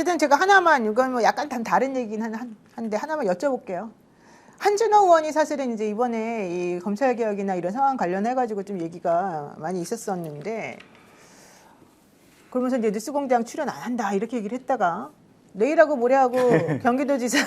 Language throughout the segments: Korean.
어쨌든 제가 하나만 이건 뭐 약간 다른 얘기긴 한데 하나만 여쭤볼게요. 한준호 의원이 사실은 이제 이번에 이 검찰 개혁이나 이런 상황 관련해 가지고 좀 얘기가 많이 있었었는데 그러면서 이제 뉴스공장 출연 안 한다 이렇게 얘기를 했다가 내일하고 모레하고 경기도지사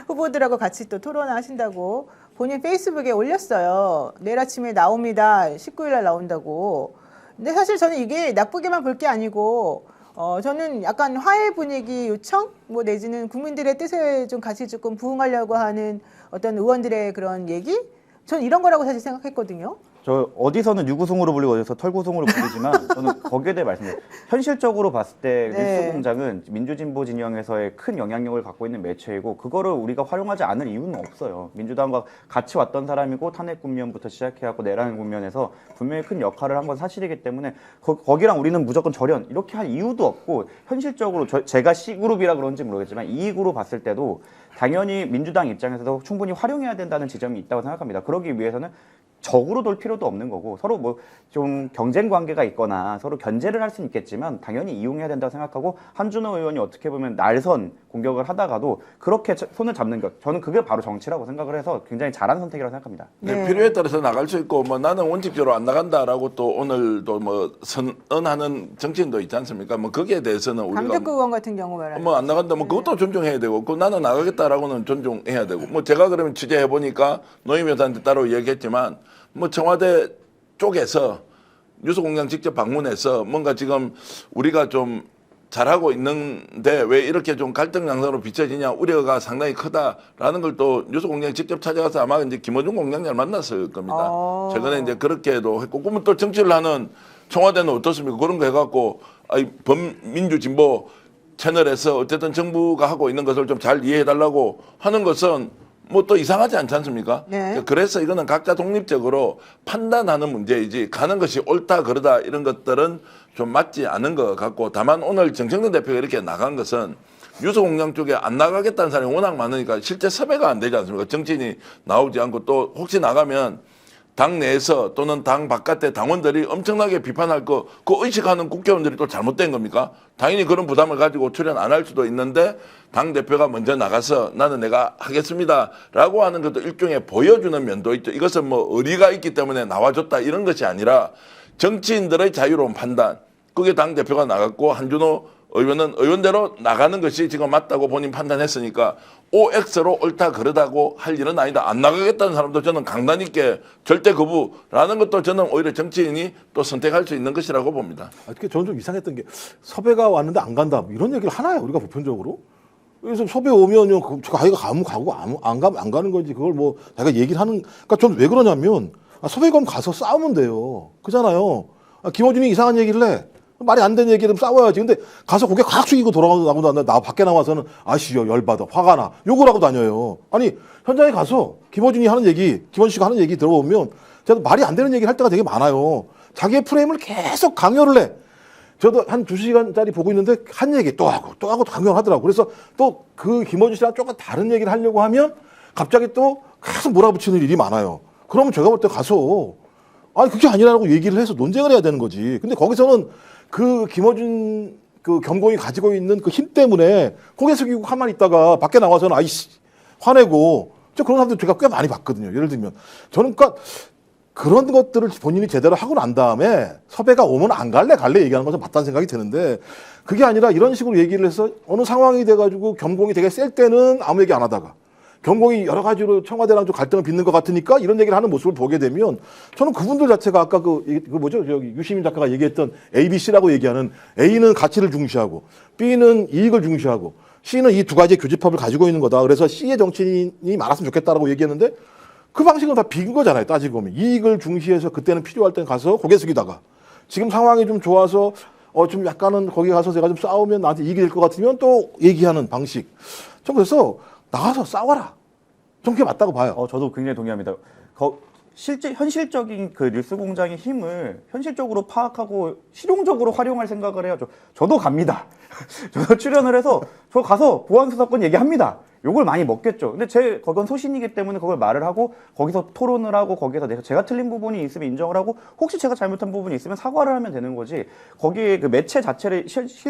후보들하고 같이 또 토론하신다고 본인 페이스북에 올렸어요. 내일 아침에 나옵니다. 19일 날 나온다고. 근데 사실 저는 이게 나쁘게만 볼 게 아니고 저는 약간 화해 분위기 요청 뭐 내지는 국민들의 뜻에 좀 같이 조금 부응하려고 하는 어떤 의원들의 그런 얘기? 전 이런 거라고 사실 생각했거든요. 저 어디서는 유구송으로 불리고 어디서 털구송으로 불리지만 저는 거기에 대해 말씀드려요. 현실적으로 봤을 때 네. 뉴스공장은 민주진보 진영에서의 큰 영향력을 갖고 있는 매체이고 그거를 우리가 활용하지 않을 이유는 없어요. 민주당과 같이 왔던 사람이고 탄핵 국면부터 시작해갖고 내란 국면에서 분명히 큰 역할을 한 건 사실이기 때문에 거기랑 우리는 무조건 절연 이렇게 할 이유도 없고 현실적으로 제가 C그룹이라 그런지 모르겠지만 E그룹 봤을 때도 당연히 민주당 입장에서도 충분히 활용해야 된다는 지점이 있다고 생각합니다. 그러기 위해서는 적으로 돌 필요도 없는 거고 서로 뭐 좀 경쟁 관계가 있거나 서로 견제를 할 수는 있겠지만 당연히 이용해야 된다고 생각하고 한준호 의원이 어떻게 보면 날선 공격을 하다가도 그렇게 손을 잡는 것 저는 그게 바로 정치라고 생각을 해서 굉장히 잘한 선택이라고 생각합니다. 네. 필요에 따라서 나갈 수 있고 뭐 나는 원칙적으로 안 나간다라고 또 오늘도 뭐 선언하는 정치인도 있지 않습니까? 뭐 거기에 대해서는 우리가 강덕구 의원 같은 경우 말하는 뭐 안 나간다 뭐 그것도 존중해야 되고 그 나는 나가겠다라고는 존중해야 되고 뭐 제가 그러면 취재해 보니까 노임 여사한테 따로 얘기했지만 뭐 청와대 쪽에서 뉴스공장 직접 방문해서 뭔가 지금 우리가 좀 잘하고 있는데 왜 이렇게 좀 갈등 양상으로 비춰지냐 우려가 상당히 크다라는 걸 또 뉴스공장 직접 찾아가서 아마 이제 김어준 공장장을 만났을 겁니다. 최근에 이제 그렇게도 했고 그러면 또 정치를 하는 청와대는 어떻습니까? 그런 거 해갖고 범민주 진보 채널에서 어쨌든 정부가 하고 있는 것을 좀 잘 이해해달라고 하는 것은 뭐 또 이상하지 않지 않습니까? 네. 그래서 이거는 각자 독립적으로 판단하는 문제이지 가는 것이 옳다 그러다 이런 것들은 좀 맞지 않은 것 같고 다만 오늘 정청래 대표가 이렇게 나간 것은 뉴스공장 쪽에 안 나가겠다는 사람이 워낙 많으니까 실제 섭외가 안 되지 않습니까? 정치인이 나오지 않고 또 혹시 나가면 당 내에서 또는 당 바깥의 당원들이 엄청나게 비판할 그 의식하는 국회의원들이 또 잘못된 겁니까? 당연히 그런 부담을 가지고 출연 안 할 수도 있는데 당대표가 먼저 나가서 나는 내가 하겠습니다라고 하는 것도 일종의 보여주는 면도 있죠. 이것은 뭐 의리가 있기 때문에 나와줬다 이런 것이 아니라 정치인들의 자유로운 판단. 그게 당대표가 나갔고 한준호 의원은 의원대로 나가는 것이 지금 맞다고 본인 판단했으니까 OX로 옳다 그러다고 할 일은 아니다. 안 나가겠다는 사람도 저는 강단 있게 절대 거부라는 것도 저는 오히려 정치인이 또 선택할 수 있는 것이라고 봅니다. 특히 저는 좀 이상했던 게 섭외가 왔는데 안 간다 뭐 이런 얘기를 하나요 우리가 보편적으로? 그래서 섭외 오면요 자기가 가면 가고 안 가면 안 가는 건지 그걸 뭐 자기가 얘기를 하는 그러니까 저는 왜 그러냐면 섭외 가면 가서 싸우면 돼요. 그잖아요. 김어준이 이상한 얘기를 해. 말이 안 되는 얘기는 싸워야지. 근데 가서 고개 확 숙이고 돌아가고 나 밖에 나와서는 아씨요 열받아 화가 나 욕을 하고 다녀요. 아니 현장에 가서 김어준이 하는 얘기 김원 씨가 하는 얘기 들어보면 제가 말이 안 되는 얘기를 할 때가 되게 많아요. 자기의 프레임을 계속 강요를 해. 저도 한 2시간짜리 보고 있는데 한 얘기 또 하고 강요를 하더라고. 그래서 또 그 김어준 씨랑 조금 다른 얘기를 하려고 하면 갑자기 또 계속 몰아붙이는 일이 많아요. 그러면 제가 볼 때 가서 아니 그게 아니라고 얘기를 해서 논쟁을 해야 되는 거지. 근데 거기서는 그 김어준 그 경공이 가지고 있는 그 힘 때문에 고개 숙이고 가만히 있다가 밖에 나와서는 아이씨 화내고 저 그런 사람들 제가 꽤 많이 봤거든요. 예를 들면 저는 그러니까 그런 것들을 본인이 제대로 하고 난 다음에 섭외가 오면 안 갈래 얘기하는 것은 맞다는 생각이 드는데 그게 아니라 이런 식으로 얘기를 해서 어느 상황이 돼가지고 경공이 되게 셀 때는 아무 얘기 안 하다가 경공이 여러 가지로 청와대랑 좀 갈등을 빚는 것 같으니까 이런 얘기를 하는 모습을 보게 되면 저는 그분들 자체가 아까 그 뭐죠? 저기 유시민 작가가 얘기했던 ABC라고 얘기하는 A는 가치를 중시하고 B는 이익을 중시하고 C는 이 두 가지의 교집합을 가지고 있는 거다. 그래서 C의 정치인이 많았으면 좋겠다라고 얘기했는데 그 방식은 다 빈 거잖아요. 따지고 보면. 이익을 중시해서 그때는 필요할 때 가서 고개 숙이다가 지금 상황이 좀 좋아서 좀 약간은 거기 가서 제가 좀 싸우면 나한테 이익이 될 것 같으면 또 얘기하는 방식. 전 그래서 나가서 싸워라. 좀 그게 맞다고 봐요. 저도 굉장히 동의합니다. 실제 현실적인 그 뉴스공장의 힘을 현실적으로 파악하고 실용적으로 활용할 생각을 해야죠. 저도 갑니다. 저도 출연을 해서 저 가서 보안수사권 얘기합니다. 욕을 많이 먹겠죠. 근데 그건 소신이기 때문에 그걸 말을 하고 거기서 토론을 하고 거기서 제가 틀린 부분이 있으면 인정을 하고 혹시 제가 잘못한 부분이 있으면 사과를 하면 되는 거지. 거기에 그 매체 자체를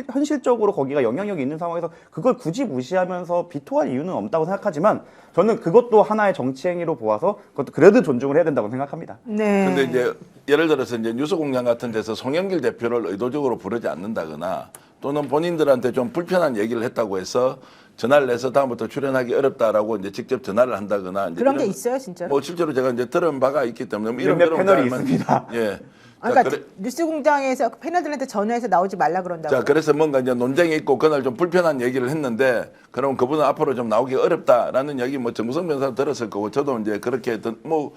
현실적으로 거기가 영향력이 있는 상황에서 그걸 굳이 무시하면서 비토할 이유는 없다고 생각하지만 저는 그것도 하나의 정치 행위로 보아서 그것도 그래도 존중을 해야 된다고 생각합니다. 네. 근데 이제 예를 들어서 이제 뉴스공장 같은 데서 송영길 대표를 의도적으로 부르지 않는다거나 또는 본인들한테 좀 불편한 얘기를 했다고 해서 전화를 해서 다음부터 출연하기 어렵다라고 이제 직접 전화를 한다거나 이제 그런 게 이런- 있어요, 진짜로? 뭐 실제로 제가 이제 들은 바가 있기 때문에 뭐 몇몇 패널이 경우는 있습니다. 예. 그러니까 자, 그래- 뉴스공장에서 패널들한테 전화해서 나오지 말라 그런다고. 자, 그래서 뭔가 이제 논쟁이 있고 그날 좀 불편한 얘기를 했는데 그럼 그분은 앞으로 좀 나오기 어렵다라는 얘기 뭐 정무성 변호사 들었을 거고 저도 이제 그렇게 뭐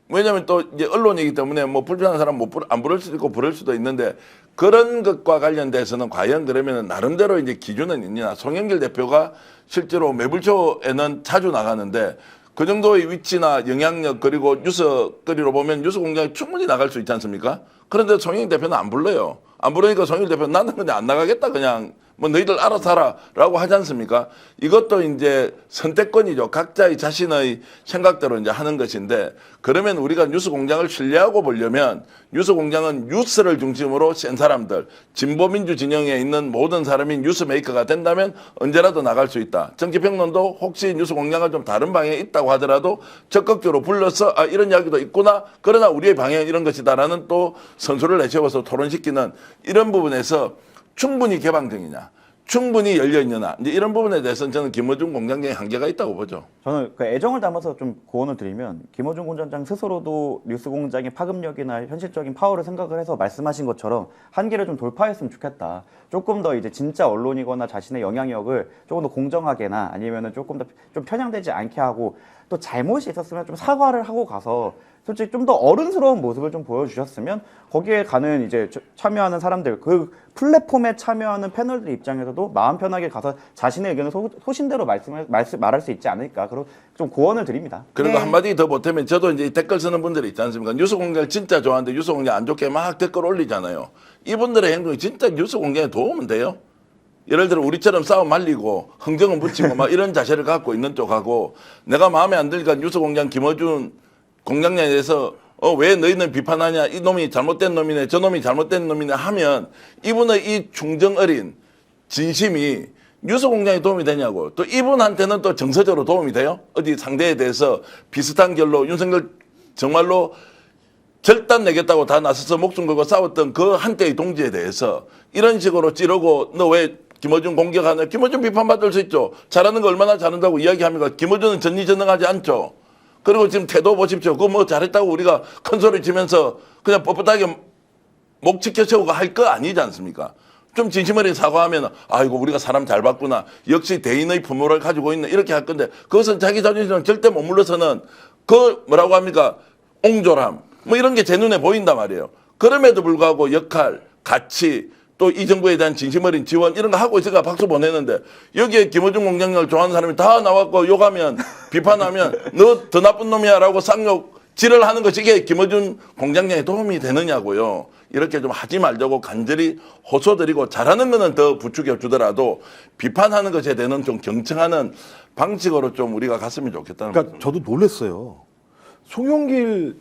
왜냐하면 또 이제 언론이기 때문에 뭐 불편한 사람 안 부를 수도 있고 부를 수도 있는데 그런 것과 관련돼서는 과연 그러면 나름대로 이제 기준은 있냐. 송영길 대표가 실제로 매불쇼에는 자주 나가는데 그 정도의 위치나 영향력 그리고 뉴스거리로 보면 뉴스공장에 충분히 나갈 수 있지 않습니까? 그런데 송영길 대표는 안 불러요. 안 부르니까 송영길 대표는 나는 그냥 안 나가겠다 그냥 뭐 너희들 알아서 하라라고 하지 않습니까? 이것도 이제 선택권이죠. 각자의 자신의 생각대로 이제 하는 것인데 그러면 우리가 뉴스공장을 신뢰하고 보려면 뉴스공장은 뉴스를 중심으로 센 사람들, 진보민주 진영에 있는 모든 사람이 뉴스메이커가 된다면 언제라도 나갈 수 있다. 정치평론도 혹시 뉴스공장을 좀 다른 방향에 있다고 하더라도 적극적으로 불러서 아 이런 이야기도 있구나. 그러나 우리의 방향은 이런 것이다라는 또 선수를 내세워서 토론시키는 이런 부분에서 충분히 개방적이냐, 충분히 열려있느냐 이제 이런 부분에 대해서는 저는 김어준 공장장의 한계가 있다고 보죠. 저는 그 애정을 담아서 좀 고언을 드리면 김어준 공장장 스스로도 뉴스공장의 파급력이나 현실적인 파워를 생각을 해서 말씀하신 것처럼 한계를 좀 돌파했으면 좋겠다. 조금 더 이제 진짜 언론이거나 자신의 영향력을 조금 더 공정하게나 아니면은 조금 더 좀 편향되지 않게 하고 또 잘못이 있었으면 좀 사과를 하고 가서 솔직히 좀 더 어른스러운 모습을 좀 보여주셨으면 거기에 가는 이제 참여하는 사람들 그 플랫폼에 참여하는 패널들 입장에서도 마음 편하게 가서 자신의 의견을 소신대로 말할 수 있지 않을까 그리고 좀 고언을 드립니다. 그리고 네. 한마디 더 보태면 저도 이제 댓글 쓰는 분들이 있지 않습니까? 뉴스공장을 진짜 좋아하는데 뉴스공장 안 좋게 막 댓글 올리잖아요. 이분들의 행동이 진짜 뉴스공장에 도움은 돼요? 예를 들어 우리처럼 싸움 말리고 흥정은 붙이고 막 이런 자세를 갖고 있는 쪽하고 내가 마음에 안 들니까 뉴스공장 김어준 공장장에 대해서 왜 너희는 비판하냐 이 놈이 잘못된 놈이네 저 놈이 잘못된 놈이네 하면 이분의 이 충정 어린 진심이 뉴스공장에 도움이 되냐고 또 이분한테는 또 정서적으로 도움이 돼요? 어디 상대에 대해서 비슷한 결로 윤석열 정말로 절단 내겠다고 다 나서서 목숨 걸고 싸웠던 그 한때의 동지에 대해서 이런 식으로 찌르고 너 왜 김어준 공격하냐 김어준 비판받을 수 있죠. 잘하는 거 얼마나 잘한다고 이야기합니까? 김어준은 전지전능하지 않죠. 그리고 지금 태도 보십시오. 그거 뭐 잘했다고 우리가 큰 소리 치면서 그냥 뻣뻣하게 목 지켜 세우고 할 거 아니지 않습니까? 좀 진심 어린 사과하면 아이고 우리가 사람 잘 봤구나. 역시 대인의 품모를 가지고 있네. 이렇게 할 건데 그것은 자기 자존심은 절대 못 물러서는 그 뭐라고 합니까? 옹졸함. 뭐 이런 게 제 눈에 보인단 말이에요. 그럼에도 불구하고 역할, 가치 또 이 정부에 대한 진심 어린 지원 이런 거 하고 있으니까 박수 보내는데 여기에 김어준 공장장을 좋아하는 사람이 다 나왔고 욕하면 비판하면 너 더 나쁜 놈이야 라고 쌍욕 질을 하는 것이 이게 김어준 공장장에 도움이 되느냐고요. 이렇게 좀 하지 말자고 간절히 호소드리고 잘하는 거는 더 부추겨 주더라도 비판하는 것에 대해서는 좀 경청하는 방식으로 좀 우리가 갔으면 좋겠다는 그러니까 거죠. 저도 놀랐어요. 송영길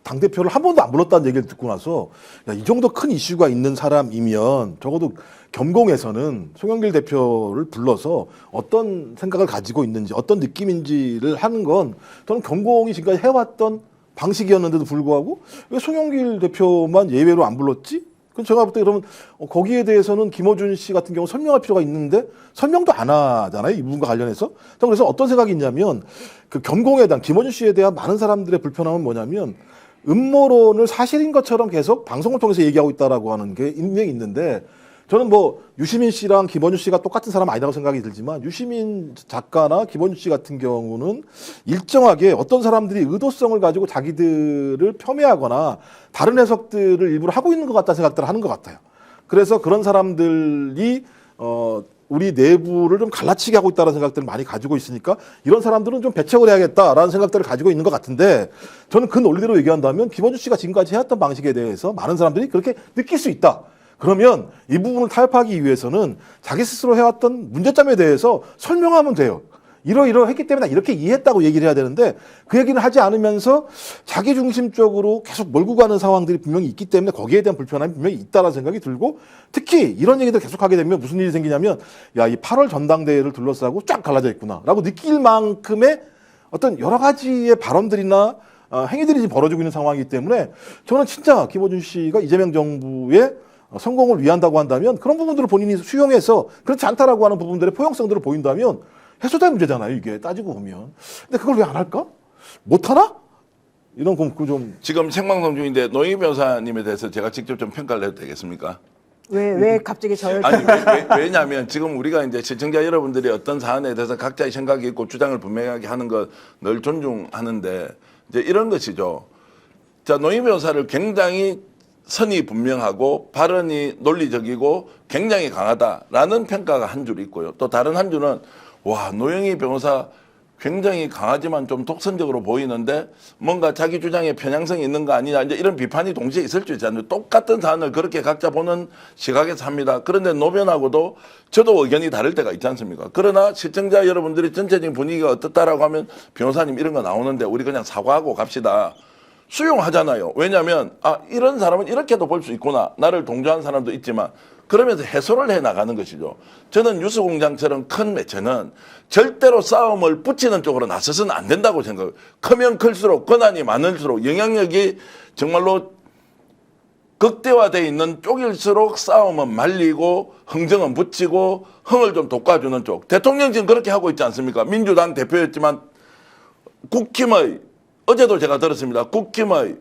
당대표를 한 번도 안 불렀다는 얘기를 듣고 나서 야, 이 정도 큰 이슈가 있는 사람이면 적어도 겸공에서는 송영길 대표를 불러서 어떤 생각을 가지고 있는지 어떤 느낌인지를 하는 건 저는 겸공이 지금까지 해왔던 방식이었는데도 불구하고 왜 송영길 대표만 예외로 안 불렀지? 그럼 제가 볼 때 그러면 거기에 대해서는 김어준 씨 같은 경우 설명할 필요가 있는데 설명도 안 하잖아요. 이 부분과 관련해서. 저는 그래서 어떤 생각이 있냐면 그 겸공에 대한 김어준 씨에 대한 많은 사람들의 불편함은 뭐냐면 음모론을 사실인 것처럼 계속 방송을 통해서 얘기하고 있다라고 하는 게 분명히 있는데 저는 뭐 유시민 씨랑 김원준 씨가 똑같은 사람 아니라고 생각이 들지만 유시민 작가나 김원준 씨 같은 경우는 일정하게 어떤 사람들이 의도성을 가지고 자기들을 폄훼하거나 다른 해석들을 일부러 하고 있는 것 같다는 생각들을 하는 것 같아요. 그래서 그런 사람들이 우리 내부를 좀 갈라치게 하고 있다는 생각들을 많이 가지고 있으니까 이런 사람들은 좀 배척을 해야겠다라는 생각들을 가지고 있는 것 같은데 저는 그 논리대로 얘기한다면 김원준 씨가 지금까지 해왔던 방식에 대해서 많은 사람들이 그렇게 느낄 수 있다. 그러면 이 부분을 타협하기 위해서는 자기 스스로 해왔던 문제점에 대해서 설명하면 돼요. 이러했기 때문에 나 이렇게 이해했다고 얘기를 해야 되는데 그 얘기를 하지 않으면서 자기 중심적으로 계속 몰고 가는 상황들이 분명히 있기 때문에 거기에 대한 불편함이 분명히 있다라는 생각이 들고 특히 이런 얘기들 계속 하게 되면 무슨 일이 생기냐면 야, 이 8월 전당대회를 둘러싸고 쫙 갈라져 있구나 라고 느낄 만큼의 어떤 여러 가지의 발언들이나 행위들이 지금 벌어지고 있는 상황이기 때문에 저는 진짜 김어준 씨가 이재명 정부의 성공을 위한다고 한다면 그런 부분들을 본인이 수용해서 그렇지 않다라고 하는 부분들의 포용성들을 보인다면 해소될 문제잖아요, 이게 따지고 보면. 근데 그걸 왜 안 할까? 못 하나? 이런 거 좀. 지금 생방송 중인데 노영희 변호사님에 대해서 제가 직접 좀 평가를 해도 되겠습니까? 왜 갑자기 저를 아니 왜냐하면 지금 우리가 이제 시청자 여러분들이 어떤 사안에 대해서 각자의 생각이 있고 주장을 분명하게 하는 것 늘 존중하는데 이제 이런 것이죠. 자, 노영희 변호사를 굉장히 선이 분명하고 발언이 논리적이고 굉장히 강하다라는 평가가 한 줄 있고요. 또 다른 한 줄은 와, 노영희 변호사 굉장히 강하지만 좀 독선적으로 보이는데 뭔가 자기 주장에 편향성이 있는 거 아니냐 이제 이런 비판이 동시에 있을 수 있잖아요. 똑같은 사안을 그렇게 각자 보는 시각에서 합니다. 그런데 노변하고도 저도 의견이 다를 때가 있지 않습니까? 그러나 시청자 여러분들이 전체적인 분위기가 어떻다라고 하면 변호사님 이런 거 나오는데 우리 그냥 사과하고 갑시다. 수용하잖아요. 왜냐하면 이런 사람은 이렇게도 볼 수 있구나. 나를 동조한 사람도 있지만 그러면서 해소를 해 나가는 것이죠. 저는 뉴스공장처럼 큰 매체는 절대로 싸움을 붙이는 쪽으로 나서서는 안 된다고 생각해요. 크면 클수록 권한이 많을수록 영향력이 정말로 극대화되어 있는 쪽일수록 싸움은 말리고 흥정은 붙이고 흥을 좀 돋궈주는 쪽. 대통령 지금 그렇게 하고 있지 않습니까? 민주당 대표였지만 국힘의 어제도 제가 들었습니다. 국힘의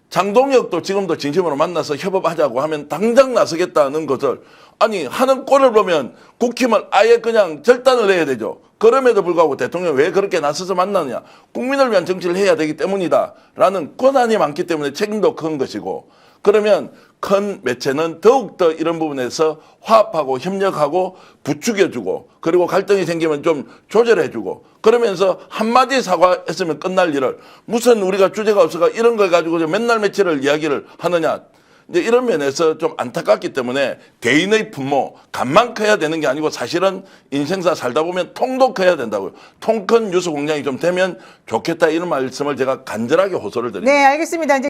장동혁도 지금도 진심으로 만나서 협업하자고 하면 당장 나서겠다는 것을 아니 하는 꼴을 보면 국힘을 아예 그냥 절단을 해야 되죠. 그럼에도 불구하고 대통령이 왜 그렇게 나서서 만나느냐. 국민을 위한 정치를 해야 되기 때문이다 라는 권한이 많기 때문에 책임도 큰 것이고 그러면 큰 매체는 더욱더 이런 부분에서 화합하고 협력하고 부추겨주고 그리고 갈등이 생기면 좀 조절해주고 그러면서 한마디 사과했으면 끝날 일을 무슨 우리가 주제가 없어가 이런 걸 가지고 맨날 며칠을 이야기를 하느냐. 이제 이런 면에서 좀 안타깝기 때문에 대인의 분모, 간만 커야 되는 게 아니고 사실은 인생사 살다 보면 통도 커야 된다고요. 통 큰 뉴스 공장이 좀 되면 좋겠다 이런 말씀을 제가 간절하게 호소를 드립니다. 네, 알겠습니다. 이제